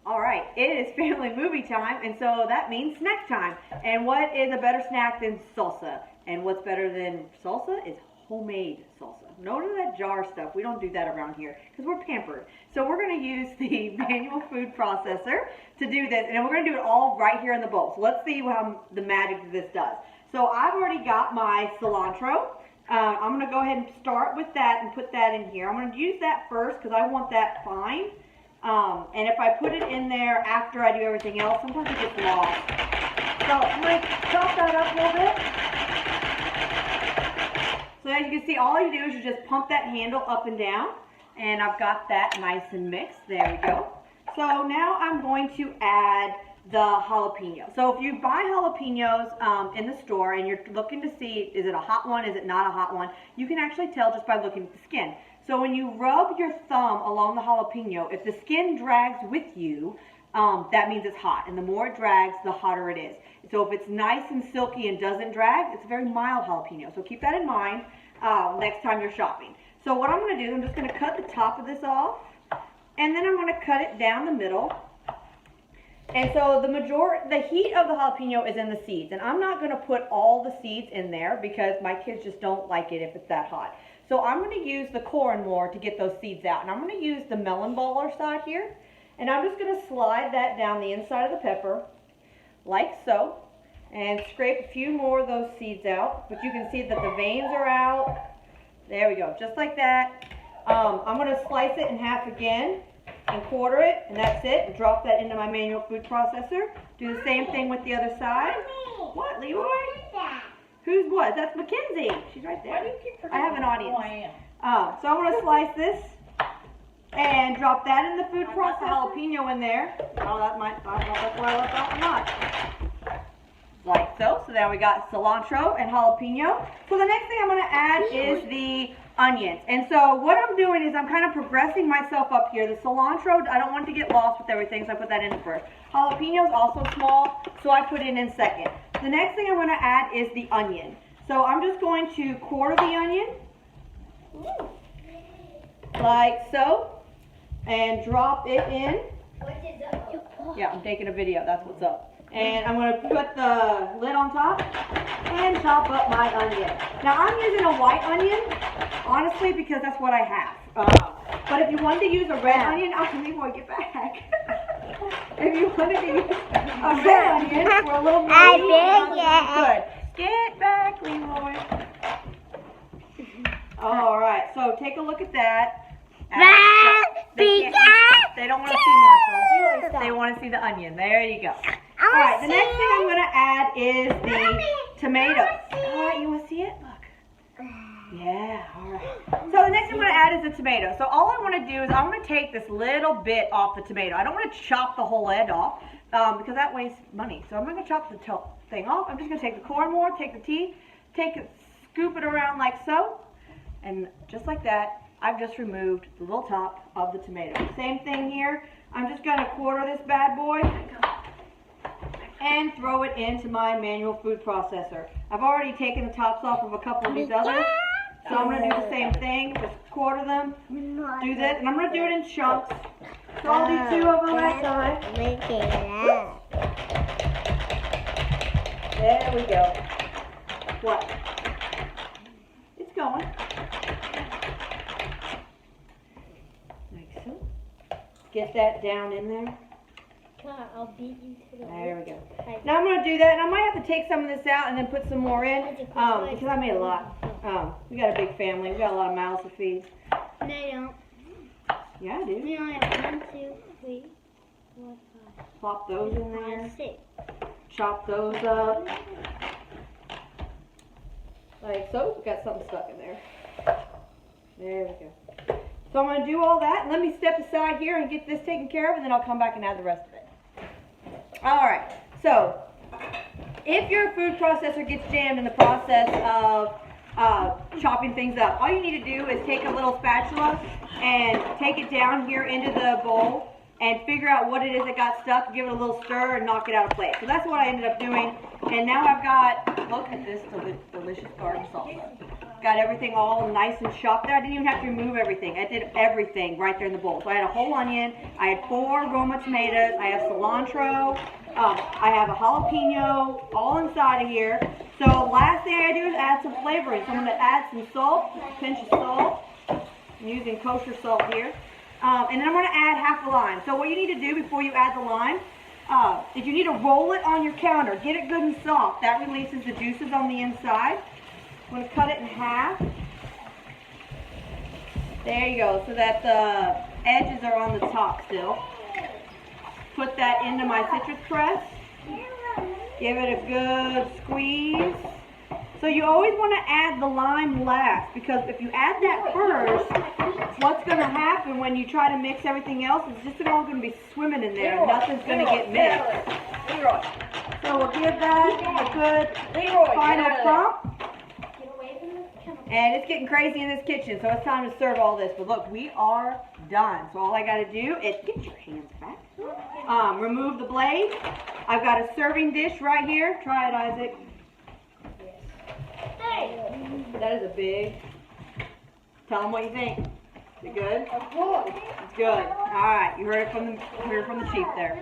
All right, it is family movie time, and so that means snack time. And what is a better snack than salsa? And what's better than salsa is homemade salsa. None of that jar stuff. We don't do that around here because we're pampered. So we're going to use the manual food processor to do this, and we're going to do it all right here in the bowl. So let's see how the magic that this does. So I've already got my cilantro. I'm going to go ahead and start with that and put that in here. I'm going to use that first because I want that fine. And if I put it in there after I do everything else, sometimes it gets lost. So I'm going to chop that up a little bit. So as you can see, all you do is you just pump that handle up and down. And I've got that nice and mixed. There we go. So now I'm going to add the jalapeno. So if you buy jalapenos in the store and you're looking to see, is it a hot one, is it not a hot one, you can actually tell just by looking at the skin. So when you rub your thumb along the jalapeno, if the skin drags with you, that means it's hot. And the more it drags, the hotter it is. So if it's nice and silky and doesn't drag, it's a very mild jalapeno. So keep that in mind next time you're shopping. So what I'm going to do is I'm just going to cut the top of this off. And then I'm going to cut it down the middle. And so the heat of the jalapeno is in the seeds. And I'm not going to put all the seeds in there because my kids just don't like it if it's that hot. So I'm going to use the core more to get those seeds out. And I'm going to use the melon baller side here. And I'm just going to slide that down the inside of the pepper, like so. And scrape a few more of those seeds out. But you can see that the veins are out. There we go, just like that. I'm going to slice it in half again and quarter it. And that's it. And drop that into my manual food processor. Do the same thing with the other side. What, Leroy? Who's what? That's Mackenzie. She's right there. Why do you keep forgetting I have an audience. who I am? So I'm going to slice this and drop that in the food processor. Jalapeno in there. Oh, that might, I don't know if that's what I left off or not. Like so. So now we got cilantro and jalapeno. So the next thing I'm going to add is the onions. And so what I'm doing is I'm kind of progressing myself up here. The cilantro, I don't want to get lost with everything, so I put that in first. Jalapeno is also small, so I put it in second. The next thing I'm going to add is the onion. So I'm just going to quarter the onion, like so, and drop it in. Yeah, I'm taking a video, that's what's up. And I'm going to put the lid on top and chop up my onion. Now I'm using a white onion, honestly, because that's what I have. But if you wanted to use a red onion, Leroy, get back. If you wanted to use a red onion for a little more good. Get back, Leroy. All right, so take a look at that. They don't want to see Marshall. They want to see the onion. There you go. All right, the next thing I'm going to add is the tomatoes. All right, you want to see it? Look. Yeah, all right. So the next thing I'm going to add is the tomato. So all I want to do is I'm going to take this little bit off the tomato. I don't want to chop the whole end off because that wastes money. So I'm not going to chop the thing off. I'm just going to take the core more, take the teeth, scoop it around like so. And just like that, I've just removed the little top of the tomato. Same thing here. I'm just going to quarter this bad boy and throw it into my manual food processor. I've already taken the tops off of a couple of these others, so I'm going to do the same thing. Just quarter them, do this, and I'm going to do it in chunks. So I'll do 2 of them at a time. There we go. What? It's going. Like so. Get that down in there. I'll beat you to the There we go. Now I'm going to do that, and I might have to take some of this out and then put some more in because I made a lot. We got a big family. We got a lot of mouths to feed. No, you don't. Yeah, I do. We only have 1, 2, 3, 4, 5. Plop those in there. 6. Chop those up. Like so. We got something stuck in there. There we go. So I'm going to do all that. And let me step aside here and get this taken care of, and then I'll come back and add the rest of it. Alright, so if your food processor gets jammed in the process of chopping things up, all you need to do is take a little spatula and take it down here into the bowl and figure out what it is that got stuck, give it a little stir, and knock it out of place. So that's what I ended up doing. And now I've got, look at this delicious garden salsa. got everything all nice and chopped there. I didn't even have to remove everything. I did everything right there in the bowl. So I had a whole onion, I had 4 Roma tomatoes, I have cilantro, I have a jalapeno, all inside of here. So last thing I do is add some flavoring. So I'm going to add some salt, just a pinch of salt. I'm using kosher salt here. And then I'm going to add half a lime. So what you need to do before you add the lime, is you need to roll it on your counter. Get it good and soft. That releases the juices on the inside. I'm going to cut it in half. There you go, so that the edges are on the top still. Put that into my citrus press. Give it a good squeeze. So you always want to add the lime last, because if you add that first, what's going to happen when you try to mix everything else is just all going to be swimming in there and nothing's going to get mixed. So we'll give that a good final pump. And it's getting crazy in this kitchen, so it's time to serve all this. But look, we are done. So all I got to do is get your hands back. Remove the blade. I've got a serving dish right here. Try it, Isaac. That is a big. Tell them what you think. Is it good? It's good. All right, you heard it from the chief there.